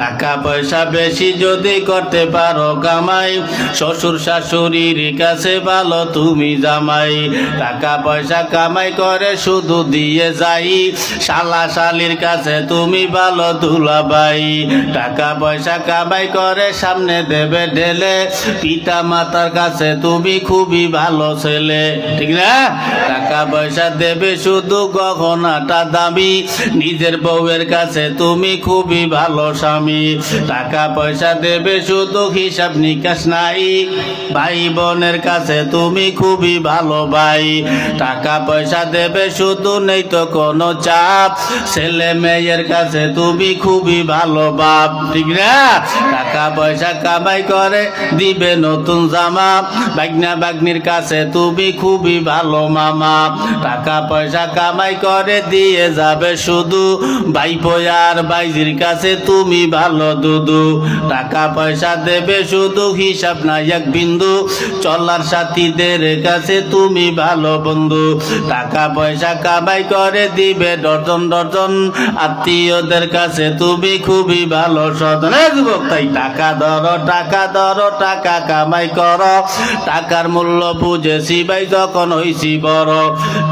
টাকা পয়সা বেশি যদি করতে পারো কামাই, শ্বশুর শাশুড়ির কাছে ভালো তুমি জামাই। টাকা পয়সা কামাই করে শুধু দিয়ে যাই, শালা শালির কাছে তুমি ভালো দুলাভাই। টাকা পয়সা কামাই করে সামনে দেবে ঢেলে, পিতা মাতার কাছে তুমি খুবই ভালো ছেলে, ঠিক না? টাকা পয়সা দেবে শুধু গহনাটা দামি, নিজের বউয়ের কাছে তুমি খুবই ভালো স্বামী। টাকা পয়সা দেবে শুধু হিসাব নিকাশ নাই, ভাই বোনের কাছে তুমি খুবই ভালো ভাই। টাকা পয়সা দেবে শুধু নেই তো কোনো চাপ, ছেলে মেয়ের কাছে তুমি খুবই ভালো বাপ, ঠিক না? টাকা পয়সা কামাই করে দিবে নতুন জামা, বাগনা বাগনির কাছে তুমি খুবই ভালো মামা। টাকা পয়সা কামাই করে দিয়ে যাবে শুধু, ভাইপো আর ভাইজির কাছে তুমি ভালো দুদু। টাকা পয়সা দেবে শুধু হিসাব নাই এক বিন্দু, চলার সাথীদের কাছে তুমি ভালো বন্ধু। টাকা পয়সা কামাই করে দিবে ডজন ডজন, আত্মীয়দের কাছে তুমি খুবই ভালো সদন। যুবক তাই টাকা ধরো টাকা ধরো, টাকা কামাই করো, টাকার মূল্য বুঝেছি ভাই যখন হইছি বড়।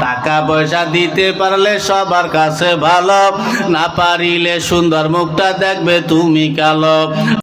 টাকা পয়সা দিতে পারলে সবার কাছে ভালো, না পারিলে সুন্দর মুখটা দেখবে তুমি কালো।